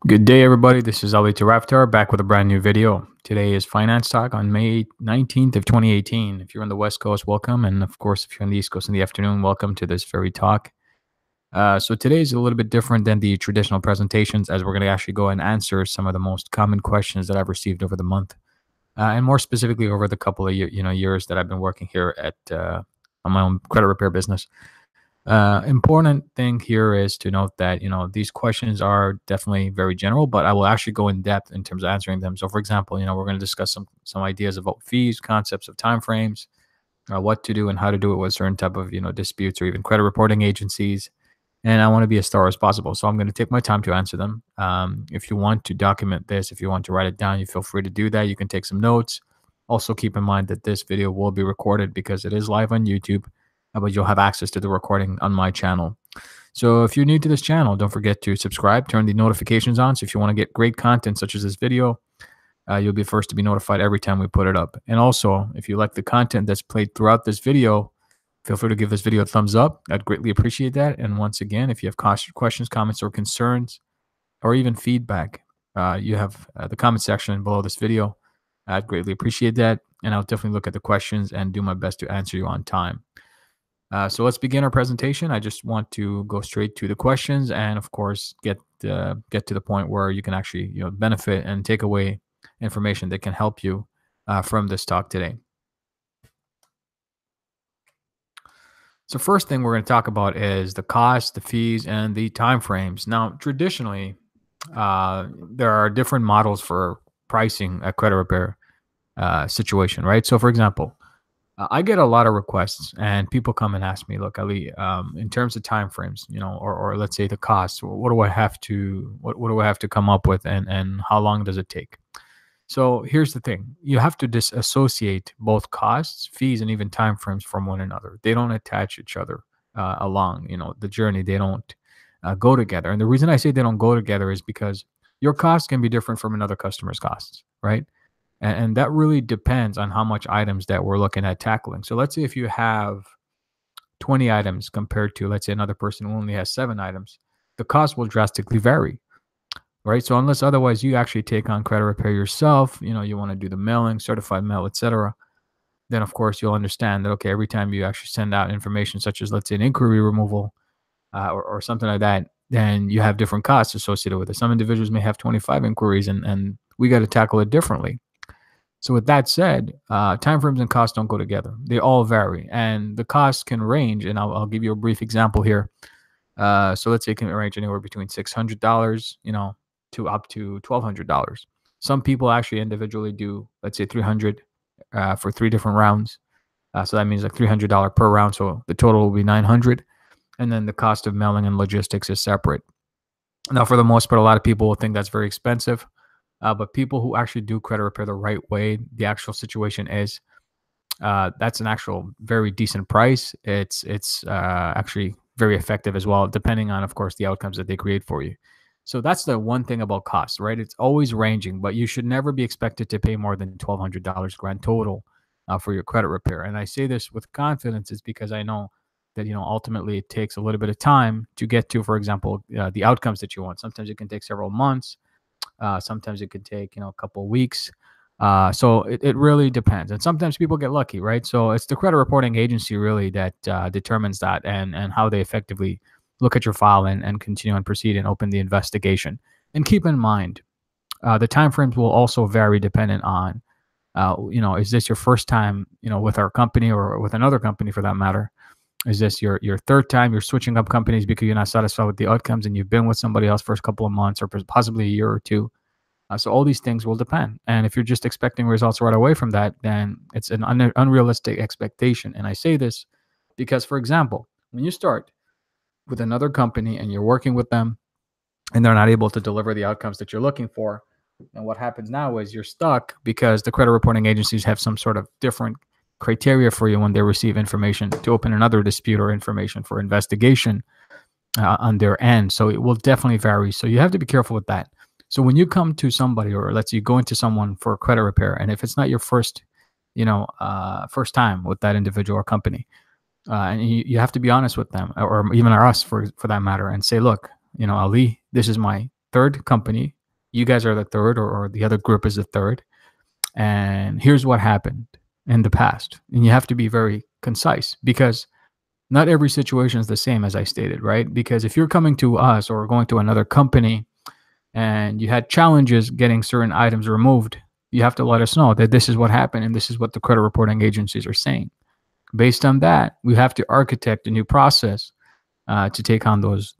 Good day, everybody. This is Ali Taraftar back with a brand new video. Today is Finance Talk on May 19th of 2018. If you're on the West Coast, welcome. And of course, if you're on the East Coast in the afternoon, welcome to this very talk. So today is a little bit different than the traditional presentations, as we're going to actually go and answer some of the most common questions that I've received over the month. And more specifically over the couple of years that I've been working here at on my own credit repair business. Important thing here is to note that these questions are definitely very general, but I will actually go in depth in terms of answering them. So, for example, we're going to discuss some ideas about fees, concepts of timeframes, what to do and how to do it with certain type of disputes or even credit reporting agencies. And I want to be as thorough as possible, so I'm going to take my time to answer them. If you want to document this, if you want to write it down, you feel free to do that. You can take some notes. Also, keep in mind that this video will be recorded because it is live on YouTube, but you'll have access to the recording on my channel. So if you're new to this channel, don't forget to subscribe, turn the notifications on. So if you want to get great content such as this video, you'll be first to be notified every time we put it up. And also, if you like the content that's played throughout this video, feel free to give this video a thumbs up. I'd greatly appreciate that. And once again, if you have questions, comments, or concerns, or even feedback, you have the comment section below this video. I'd greatly appreciate that. And I'll definitely look at the questions and do my best to answer you on time. So let's begin our presentation. I just want to go straight to the questions and, of course, get to the point where you can actually benefit and take away information that can help you from this talk today. So first thing we're going to talk about is the cost, the fees, and the time frames. Now, traditionally, there are different models for pricing a credit repair situation, right? So, for example, I get a lot of requests, and people come and ask me, "Look, Ali, in terms of time frames, or let's say the cost, what do I have to come up with, and how long does it take?" So here's the thing: you have to disassociate both costs, fees, and even time frames from one another. They don't attach each other along, the journey. They don't go together. And the reason I say they don't go together is because your costs can be different from another customer's costs, right? And that really depends on how much items that we're looking at tackling. So let's say if you have 20 items compared to, let's say, another person who only has 7 items, the cost will drastically vary, right? So unless otherwise you actually take on credit repair yourself, you want to do the mailing, certified mail, etc., then of course you'll understand that, okay, every time you actually send out information such as, let's say, an inquiry removal or something like that, then you have different costs associated with it. Some individuals may have 25 inquiries and we got to tackle it differently. So with that said, timeframes and costs don't go together. They all vary, and the costs can range. And I'll give you a brief example here. So let's say it can range anywhere between $600, to up to $1,200. Some people actually individually do, let's say, $300 for 3 different rounds. So that means like $300 per round. So the total will be $900, and then the cost of mailing and logistics is separate. Now, for the most part, a lot of people will think that's very expensive. But people who actually do credit repair the right way, the actual situation is that's an actual very decent price. It's actually very effective as well, depending on, of course, the outcomes that they create for you. So that's the one thing about cost, right? It's always ranging, but you should never be expected to pay more than $1,200 grand total for your credit repair. And I say this with confidence is because I know that ultimately it takes a little bit of time to get to, for example, the outcomes that you want. Sometimes it can take several months. Sometimes it could take, a couple of weeks. So it really depends. And sometimes people get lucky, right? So it's the credit reporting agency really that determines that and how they effectively look at your file and continue and proceed and open the investigation. And keep in mind, the timeframes will also vary dependent on, is this your first time, with our company or with another company for that matter? Is this your third time you're switching up companies because you're not satisfied with the outcomes and you've been with somebody else for a couple of months or possibly a year or two? So all these things will depend. And if you're just expecting results right away from that, then it's an unrealistic expectation. And I say this because, for example, when you start with another company and you're working with them and they're not able to deliver the outcomes that you're looking for, and what happens now is you're stuck because the credit reporting agencies have some sort of different criteria for you when they receive information to open another dispute or information for investigation on their end. So it will definitely vary. So you have to be careful with that. So when you come to somebody, or let's say you go into someone for a credit repair, and if it's not your first time with that individual or company, and you have to be honest with them, or even us for that matter, and say, look, Ali, this is my third company You guys are the third, or the other group is the third. And here's what happened in the past. And you have to be very concise because not every situation is the same, as I stated, right? Because if you're coming to us or going to another company and you had challenges getting certain items removed, you have to let us know that this is what happened and this is what the credit reporting agencies are saying. Based on that, we have to architect a new process to take on those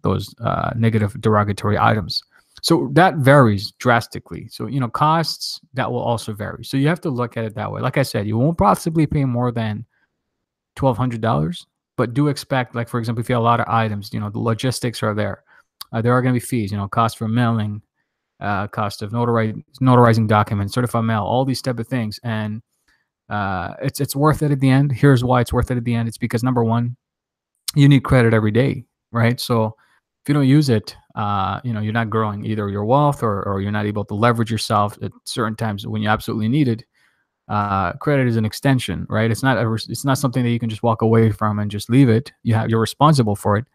negative derogatory items. So that varies drastically. So costs, that will also vary. So you have to look at it that way. Like I said, you won't possibly pay more than $1,200, but do expect, like for example, if you have a lot of items, the logistics are there. There are going to be fees, cost for mailing, cost of notarizing documents, certified mail, all these type of things, and it's worth it at the end. Here's why it's worth it at the end. It's because number one, you need credit every day, right? So if you don't use it, you're not growing either your wealth or you're not able to leverage yourself at certain times when you absolutely need it. Credit is an extension, right? It's not something that you can just walk away from and just leave it. You're responsible for it,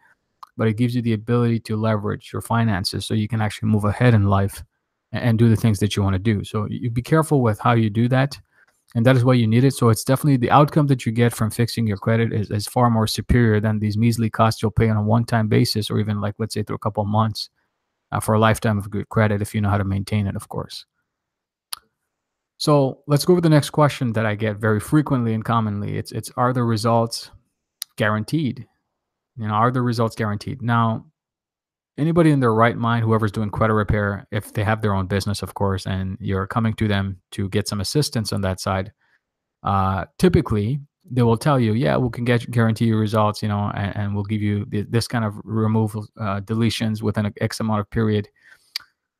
but it gives you the ability to leverage your finances so you can actually move ahead in life and do the things that you want to do. So you be careful with how you do that. And that is why you need it. So it's definitely the outcome that you get from fixing your credit is far more superior than these measly costs you'll pay on a one-time basis, or even like, let's say, through a couple of months for a lifetime of good credit, if you know how to maintain it, of course. So let's go over the next question that I get very frequently and commonly. It's are the results guaranteed? Are the results guaranteed? Now, anybody in their right mind, whoever's doing credit repair, if they have their own business, of course, and you're coming to them to get some assistance on that side, typically they will tell you, yeah, we can guarantee you results, and we'll give you this kind of removal, deletions within an X amount of period.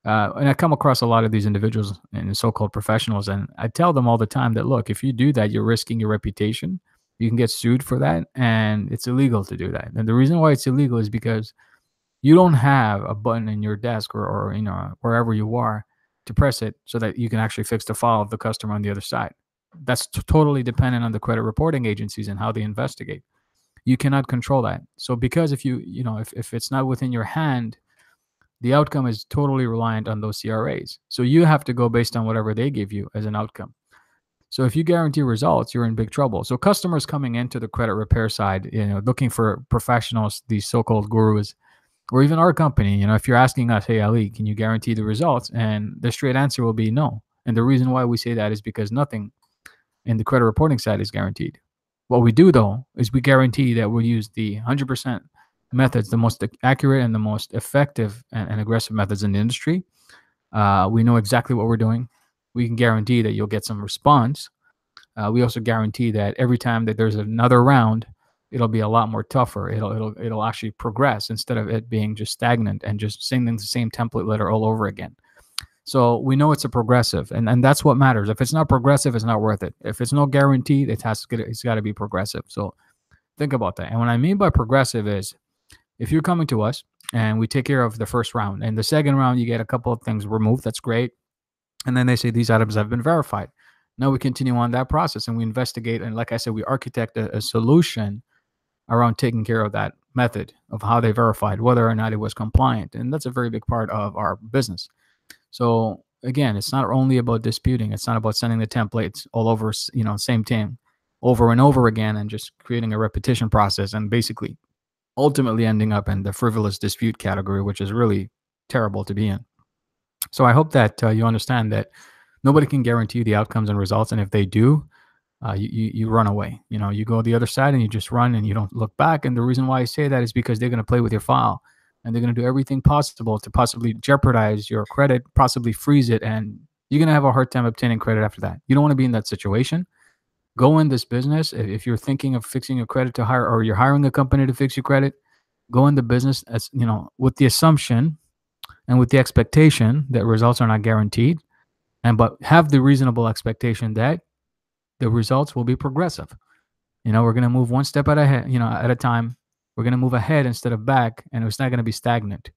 And I come across a lot of these individuals and so-called professionals, and I tell them all the time that, look, if you do that, you're risking your reputation. You can get sued for that, and it's illegal to do that. And the reason why it's illegal is because you don't have a button in your desk or wherever you are to press it so that you can actually fix the file of the customer on the other side. That's totally dependent on the credit reporting agencies and how they investigate. You cannot control that. So because if if it's not within your hand, the outcome is totally reliant on those CRAs. So you have to go based on whatever they give you as an outcome. So if you guarantee results, you're in big trouble. So customers coming into the credit repair side, looking for professionals, these so-called gurus, or even our company, if you're asking us, hey, Ali, can you guarantee the results? And the straight answer will be no. And the reason why we say that is because nothing in the credit reporting side is guaranteed. What we do, though, is we guarantee that we'll use the 100% methods, the most accurate and the most effective and aggressive methods in the industry. We know exactly what we're doing. We can guarantee that you'll get some response. We also guarantee that every time that there's another round, it'll be a lot more tougher. It'll actually progress instead of it being just stagnant and just singing the same template letter all over again. So we know it's a progressive, and that's what matters. If it's not progressive, it's not worth it. If it's no guaranteed, it's got to be progressive. So think about that. And what I mean by progressive is if you're coming to us and we take care of the first round, and the second round you get a couple of things removed, that's great. And then they say these items have been verified. Now we continue on that process and we investigate. And like I said, we architect a solution around taking care of that method of how they verified whether or not it was compliant. And that's a very big part of our business. So again, it's not only about disputing. It's not about sending the templates all over, same thing over and over again and just creating a repetition process and basically ultimately ending up in the frivolous dispute category, which is really terrible to be in. So I hope that you understand that nobody can guarantee the outcomes and results. And if they do, you run away. You go the other side and you just run and you don't look back. And the reason why I say that is because they're going to play with your file and they're going to do everything possible to possibly jeopardize your credit, possibly freeze it. And you're going to have a hard time obtaining credit after that. You don't want to be in that situation. Go in this business. If you're thinking of fixing your credit to hire, or you're hiring a company to fix your credit, go in the business as, with the assumption and with the expectation that results are not guaranteed, but have the reasonable expectation that the results will be progressive. We're going to move one step at a time. We're going to move ahead instead of back, and it's not going to be stagnant.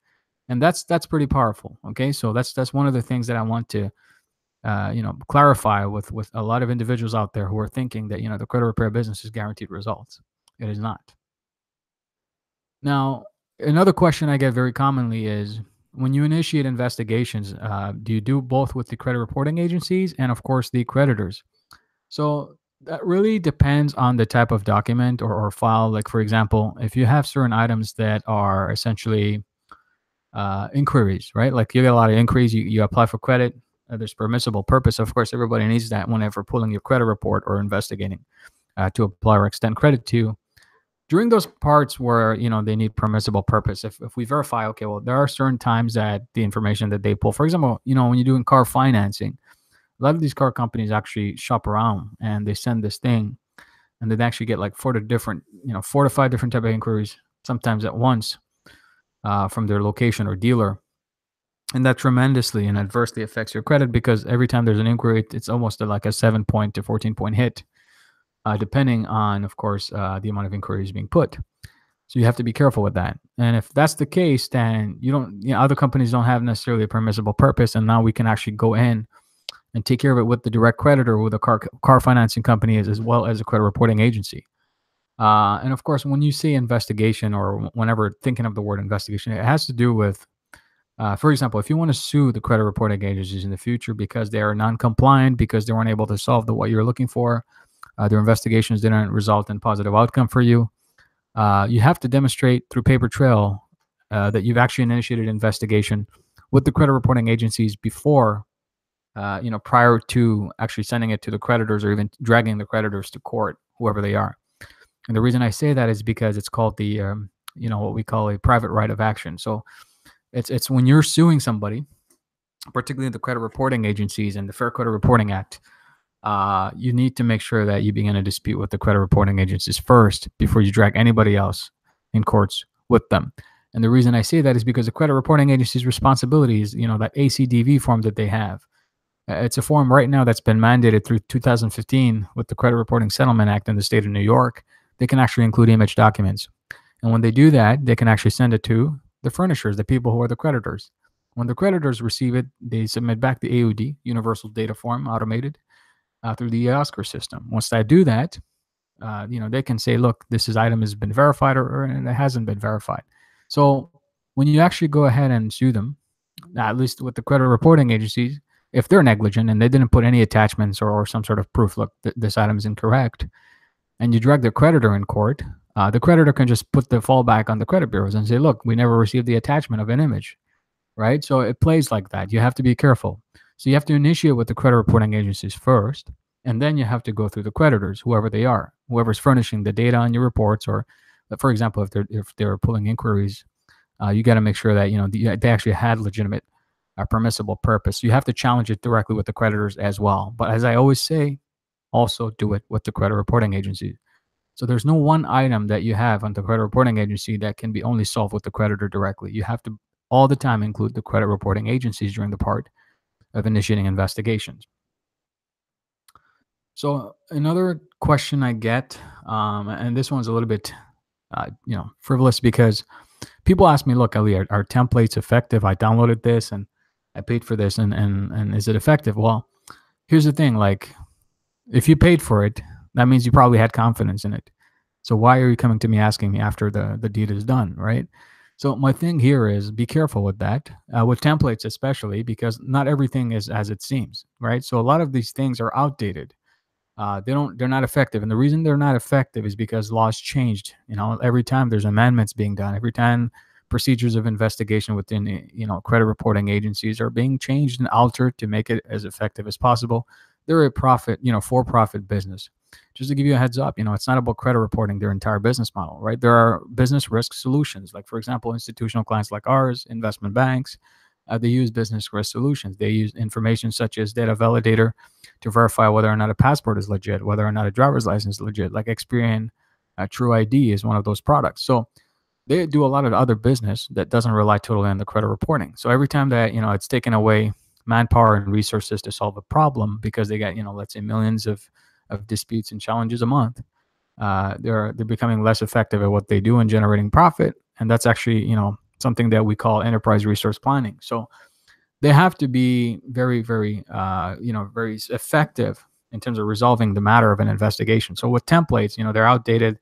And that's pretty powerful. Okay. So that's one of the things that I want to, clarify with a lot of individuals out there who are thinking that, the credit repair business is guaranteed results. It is not. Now, another question I get very commonly is, when you initiate investigations, do you do both with the credit reporting agencies and, of course, the creditors? So that really depends on the type of document or file. Like, for example, if you have certain items that are essentially inquiries, right? Like you get a lot of inquiries, you apply for credit, there's permissible purpose. Of course, everybody needs that whenever pulling your credit report or investigating to apply or extend credit to. During those parts where they need permissible purpose, if we verify, okay, well, there are certain times that the information that they pull, for example, when you're doing car financing, a lot of these car companies actually shop around and they send this thing, and they actually get like 4 to 5 different type of inquiries, sometimes at once, from their location or dealer. And that tremendously and adversely affects your credit, because every time there's an inquiry, it's almost like a 7 point to 14 point hit, depending on, of course, the amount of inquiries being put. So you have to be careful with that. And if that's the case, then other companies don't have necessarily a permissible purpose, and now we can actually go in and take care of it with the direct creditor, with a car financing company, as well as a credit reporting agency. And of course, when you say investigation, or whenever thinking of the word investigation, it has to do with, for example, if you want to sue the credit reporting agencies in the future because they are non-compliant, because they weren't able to solve what you're looking for, their investigations didn't result in positive outcome for you, you have to demonstrate through paper trail that you've actually initiated investigation with the credit reporting agencies before, prior to actually sending it to the creditors, or even dragging the creditors to court, whoever they are. And the reason I say that is because it's called the, what we call a private right of action. So it's when you're suing somebody, particularly the credit reporting agencies and the Fair Credit Reporting Act, you need to make sure that you begin a dispute with the credit reporting agencies first before you drag anybody else in courts with them. And the reason I say that is because the credit reporting agency's responsibility is, that ACDV form that they have. It's a form right now that's been mandated through 2015 with the Credit Reporting Settlement Act in the state of New York. They can actually include image documents. And when they do that, they can actually send it to the furnishers, the people who are the creditors. When the creditors receive it, they submit back the AUD, Universal Data Form, automated through the Oscar system. Once they do that, they can say, look, item has been verified, or it hasn't been verified. So when you actually go ahead and sue them, at least with the credit reporting agencies, if they're negligent and they didn't put any attachments or some sort of proof, look, this item is incorrect, and you drag the creditor in court, the creditor can just put the fallback on the credit bureaus and say, look, we never received the attachment of an image, right? So it plays like that. You have to be careful. So you have to initiate with the credit reporting agencies first, and then you have to go through the creditors, whoever they are, whoever's furnishing the data on your reports, or, for example, if they're pulling inquiries, you got to make sure that they actually had legitimate, permissible purpose. You have to challenge it directly with the creditors as well. But as I always say, also do it with the credit reporting agency. So there's no one item that you have on the credit reporting agency that can be only solved with the creditor directly. You have to all the time include the credit reporting agencies during the part of initiating investigations. So another question I get, and this one's a little bit, frivolous, because people ask me, look, Ali, are templates effective? I downloaded this and I paid for this, and is it effective? Well, here's the thing, like, if you paid for it, that means you probably had confidence in it. So why are you coming to me asking me after the deed is done, right? So my thing here is be careful with that, with templates especially, because not everything is as it seems, right? So a lot of these things are outdated. They're not effective. And the reason they're not effective is because laws changed. Every time there's amendments being done, every time procedures of investigation within, credit reporting agencies are being changed and altered to make it as effective as possible. They're a for-profit business. Just to give you a heads up, it's not about credit reporting their entire business model, right? There are business risk solutions, like, for example, institutional clients like ours, investment banks, they use business risk solutions. They use information such as data validator to verify whether or not a passport is legit, whether or not a driver's license is legit. Like Experian True ID is one of those products. So they do a lot of other business that doesn't rely totally on the credit reporting. So every time that, it's taken away manpower and resources to solve a problem, because they got, let's say, millions of disputes and challenges a month, they're becoming less effective at what they do in generating profit. And that's actually, something that we call enterprise resource planning. So they have to be very, very, very effective in terms of resolving the matter of an investigation. So with templates, they're outdated.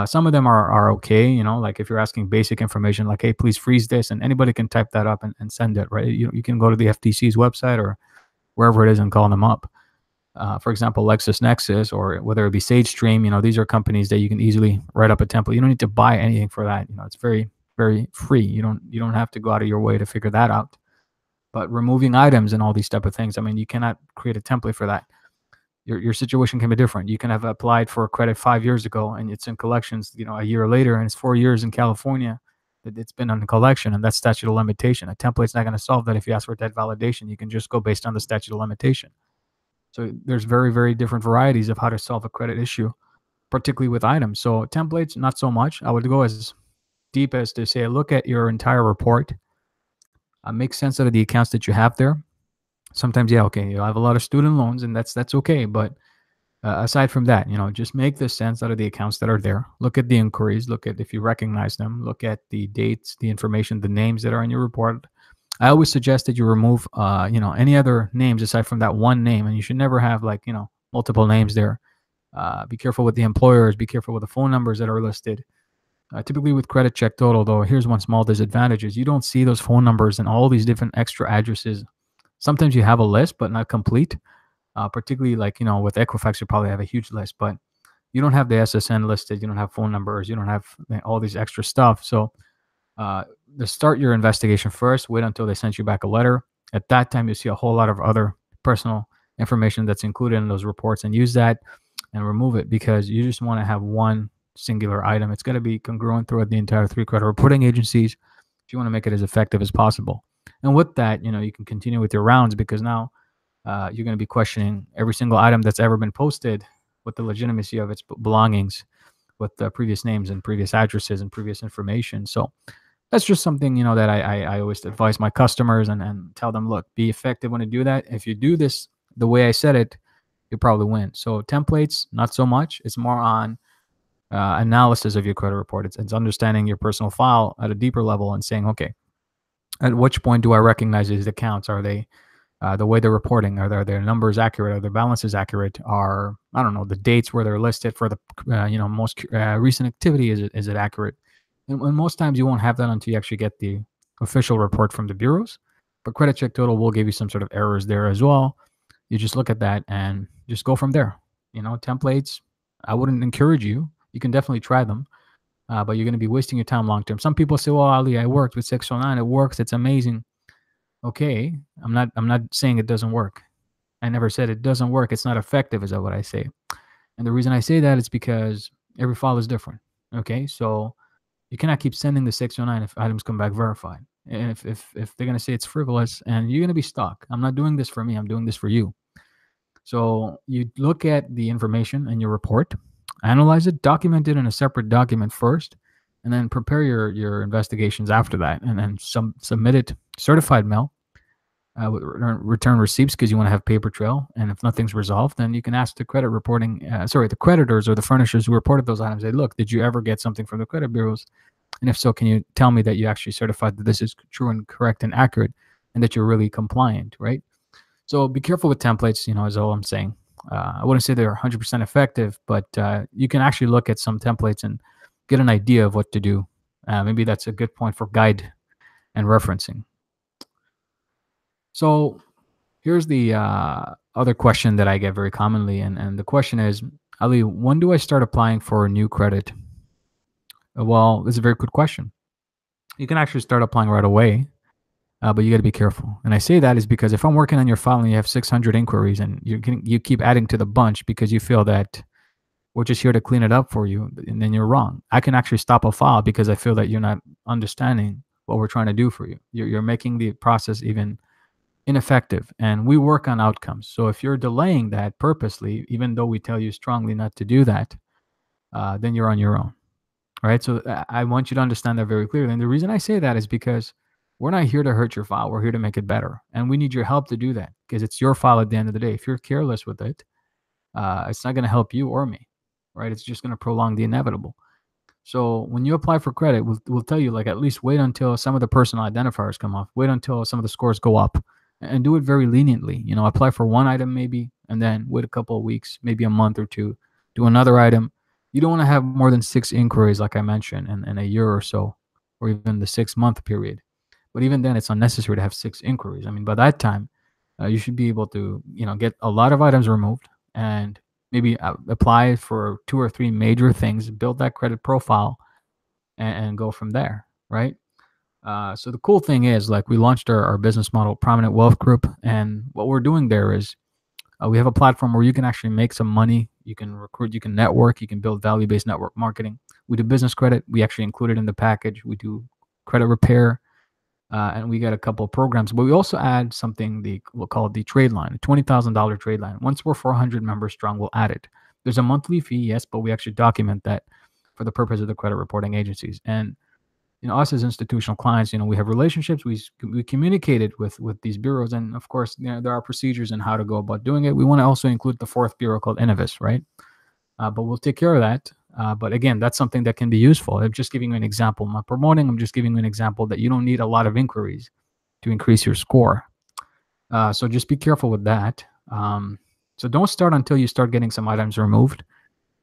Some of them are okay, like if you're asking basic information, like, hey, please freeze this, and anybody can type that up and send it, right? You can go to the FTC's website or wherever it is and call them up. For example, LexisNexis, or whether it be SageStream, these are companies that you can easily write up a template. You don't need to buy anything for that. It's very, very free. You don't have to go out of your way to figure that out. But removing items and all these type of things, I mean, you cannot create a template for that. Your situation can be different. You can have applied for a credit 5 years ago and it's in collections, a year later, and it's 4 years in California that it's been on collection, and that's statute of limitation. A template's not going to solve that. If you ask for debt validation, you can just go based on the statute of limitation. So there's very, very different varieties of how to solve a credit issue, particularly with items. So templates, not so much. I would go as deep as to say, look at your entire report, make sense out of the accounts that you have there. Sometimes, yeah, okay, you'll have a lot of student loans, and that's okay. But aside from that, just make the sense out of the accounts that are there. Look at the inquiries. Look at if you recognize them. Look at the dates, the information, the names that are in your report. I always suggest that you remove, any other names aside from that one name, and you should never have multiple names there. Be careful with the employers. Be careful with the phone numbers that are listed. Typically with credit check total, though, here's one small disadvantage: is you don't see those phone numbers and all these different extra addresses. Sometimes you have a list, but not complete. Particularly with Equifax, you probably have a huge list, but you don't have the SSN listed. You don't have phone numbers. You don't have all these extra stuff. So to start your investigation first, wait until they sent you back a letter. At that time, you see a whole lot of other personal information that's included in those reports, and use that and remove it, because you just want to have one singular item. It's got to be congruent throughout the entire 3 credit reporting agencies if you want to make it as effective as possible. And with that, you can continue with your rounds, because now you're going to be questioning every single item that's ever been posted with the legitimacy of its belongings, with the previous names and previous addresses and previous information. So that's just something, that I always advise my customers and tell them, look, be effective when you do that. If you do this the way I said it, you'll probably win. So templates, not so much. It's more on analysis of your credit report. It's understanding your personal file at a deeper level and saying, okay, at which point do I recognize these accounts? Are they the way they're reporting? Are their numbers accurate? Are their balances accurate? Are, I don't know, the dates where they're listed for the most recent activity, is it accurate? And most times you won't have that until you actually get the official report from the bureaus. But credit check total will give you some sort of errors there as well. You just look at that and just go from there. Templates, I wouldn't encourage you. You can definitely try them, but you're going to be wasting your time long term. Some people say, well, Ali, I worked with 609. It works. It's amazing. Okay, I'm not saying it doesn't work. I never said it doesn't work. It's not effective, is that what I say? And the reason I say that is because every file is different. Okay, so you cannot keep sending the 609 if items come back verified. And if they're going to say it's frivolous, and you're going to be stuck. I'm not doing this for me. I'm doing this for you. So you look at the information in your report, analyze it, document it in a separate document first, and then prepare your investigations after that, and then submit it certified mail, return receipts, because you want to have paper trail. And if nothing's resolved, then you can ask the the creditors or the furnishers who reported those items, say, look, did you ever get something from the credit bureaus? And if so, can you tell me that you actually certified that this is true and correct and accurate, and that you're really compliant, right? So be careful with templates, is all I'm saying. I wouldn't say they're 100% effective, but you can actually look at some templates and get an idea of what to do. Maybe that's a good point for guide and referencing. So here's the other question that I get very commonly, and the question is, Ali, when do I start applying for a new credit? Well, this is a very good question. You can actually start applying right away, but you got to be careful. And I say that is because if I'm working on your file and you have 600 inquiries and you keep adding to the bunch because you feel that we're just here to clean it up for you, and then you're wrong. I can actually stop a file because I feel that you're not understanding what we're trying to do for you. You're making the process even ineffective, and we work on outcomes. So if you're delaying that purposely, even though we tell you strongly not to do that, then you're on your own, right? So I want you to understand that very clearly. And the reason I say that is because we're not here to hurt your file. We're here to make it better, and we need your help to do that, because it's your file at the end of the day. If you're careless with it, it's not going to help you or me, right? It's just going to prolong the inevitable. So when you apply for credit, we'll tell you, at least wait until some of the personal identifiers come off. Wait until some of the scores go up, and do it very leniently. Apply for one item maybe, and then wait a couple of weeks, maybe a month or two, do another item, You don't want to have more than 6 inquiries, like I mentioned, in a year or so, or even the 6-month period. But even then, it's unnecessary to have 6 inquiries. I mean, by that time, you should be able to, get a lot of items removed and maybe apply for 2 or 3 major things, build that credit profile, and go from there, right? So the cool thing is, like, we launched our business model, Prominent Wealth Group, and what we're doing there is we have a platform where you can actually make some money. You can recruit, you can network, you can build value-based network marketing. We do business credit. We actually include it in the package. We do credit repair, and we got a couple of programs. But we also add something we'll call it the trade line, a $20,000 trade line. Once we're 400 members strong, we'll add it. There's a monthly fee, yes, but we actually document that for the purpose of the credit reporting agencies. And us as institutional clients, we have relationships. We communicated with these bureaus, and of course, there are procedures and how to go about doing it. We want to also include the fourth bureau called Innovis, right? But we'll take care of that. But again, that's something that can be useful. I'm just giving you an example. I'm not promoting. I'm just giving you an example that you don't need a lot of inquiries to increase your score. So just be careful with that. So don't start until you start getting some items removed.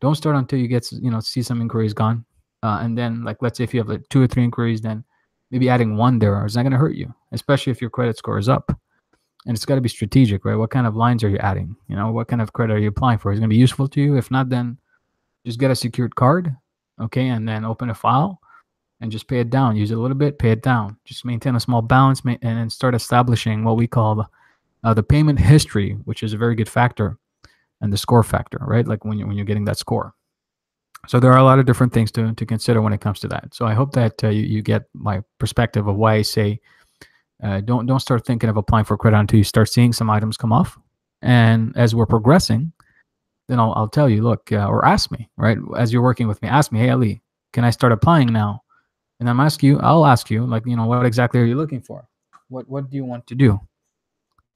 Don't start until you get see some inquiries gone. And then, like, let's say if you have like 2 or 3 inquiries, then maybe adding one there is not going to hurt you, especially if your credit score is up. And it's got to be strategic, right? What kind of lines are you adding? What kind of credit are you applying for? Is it going to be useful to you? If not, then just get a secured card, okay, and then open a file and just pay it down. Use it a little bit, pay it down. Just maintain a small balance, and then start establishing what we call the payment history, which is a very good factor, and the score factor, right? Like when you're getting that score. So there are a lot of different things to consider when it comes to that. So I hope that you get my perspective of why I say don't start thinking of applying for credit until you start seeing some items come off. And as we're progressing, then I'll tell you, look, or ask me, right? As you're working with me, ask me, hey, Ali, can I start applying now? And I'll ask you, like, what exactly are you looking for? What do you want to do?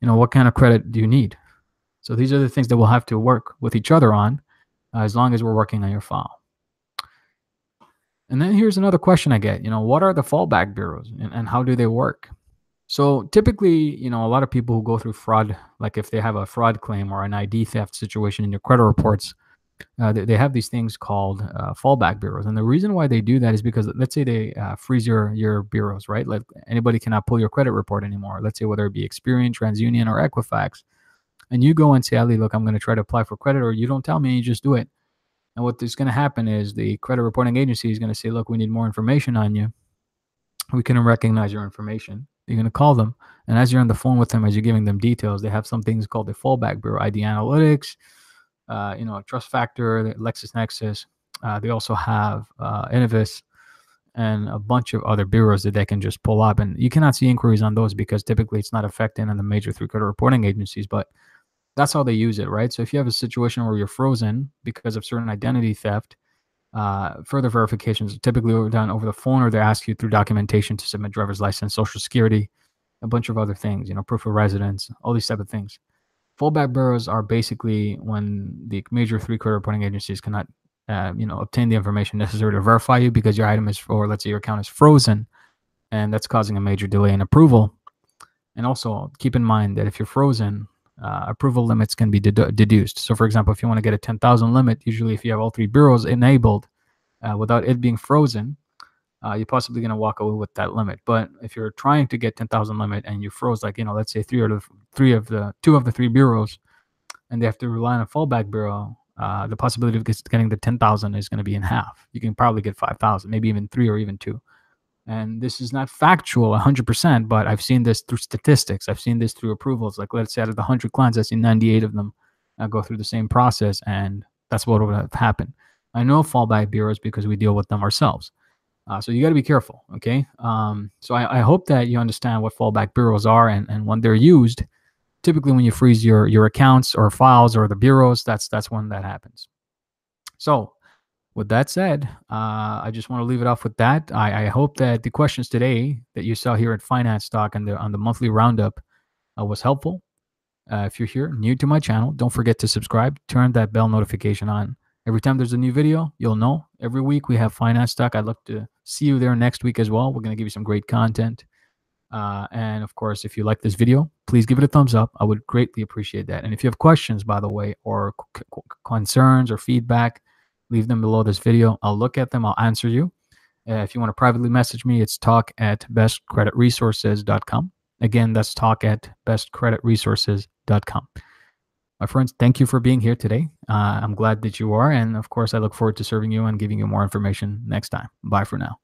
What kind of credit do you need? So these are the things that we'll have to work with each other on as long as we're working on your file. And then here's another question I get, what are the fallback bureaus and how do they work? So typically, a lot of people who go through fraud, like if they have a fraud claim or an ID theft situation in your credit reports, they have these things called fallback bureaus. And the reason why they do that is because, let's say they freeze your bureaus, right? Like anybody cannot pull your credit report anymore. Let's say whether it be Experian, TransUnion, or Equifax. And you go and say, Ali, look, I'm going to try to apply for credit, or you don't tell me, you just do it. And what is going to happen is the credit reporting agency is going to say, look, we need more information on you. We can recognize your information. You're going to call them. And as you're on the phone with them, as you're giving them details, they have some things called the fallback bureau, ID Analytics, Trust Factor, LexisNexis. They also have Innovis and a bunch of other bureaus that they can just pull up. And you cannot see inquiries on those because typically it's not affected in the major 3 credit reporting agencies. But that's how they use it, right? So if you have a situation where you're frozen because of certain identity theft, further verifications are typically done over the phone, or they ask you through documentation to submit driver's license, social security, a bunch of other things, proof of residence, all these type of things. Fallback bureaus are basically when the major 3 credit reporting agencies cannot, obtain the information necessary to verify you because your item is, or let's say your account is frozen, and that's causing a major delay in approval. And also keep in mind that if you're frozen, approval limits can be deduced. So for example, if you want to get a 10,000 limit, usually if you have all 3 bureaus enabled without it being frozen, you're possibly going to walk away with that limit. But if you're trying to get 10,000 limit and you froze, like, let's say 2 of the 3 bureaus, and they have to rely on a fallback bureau, the possibility of getting the 10,000 is going to be in half. You can probably get 5,000, maybe even 3 or even 2. And this is not factual 100%, but I've seen this through statistics. I've seen this through approvals. Like, let's say out of the 100 clients, I've seen 98 of them go through the same process, and that's what would have happened. I know fallback bureaus because we deal with them ourselves. So you got to be careful, okay? So I hope that you understand what fallback bureaus are and when they're used. Typically, when you freeze your accounts or files or the bureaus, that's when that happens. So with that said, I just want to leave it off with that. I hope that the questions today that you saw here at Finance Talk on the monthly roundup was helpful. If you're here new to my channel, don't forget to subscribe. Turn that bell notification on. Every time there's a new video, you'll know. Every week we have Finance Talk. I'd love to see you there next week as well. We're going to give you some great content. And of course, if you like this video, please give it a thumbs up. I would greatly appreciate that. And if you have questions, by the way, or concerns or feedback, leave them below this video. I'll look at them. I'll answer you. If you want to privately message me, it's talk@bestcreditresources.com. Again, that's talk@bestcreditresources.com. My friends, thank you for being here today. I'm glad that you are. And of course, I look forward to serving you and giving you more information next time. Bye for now.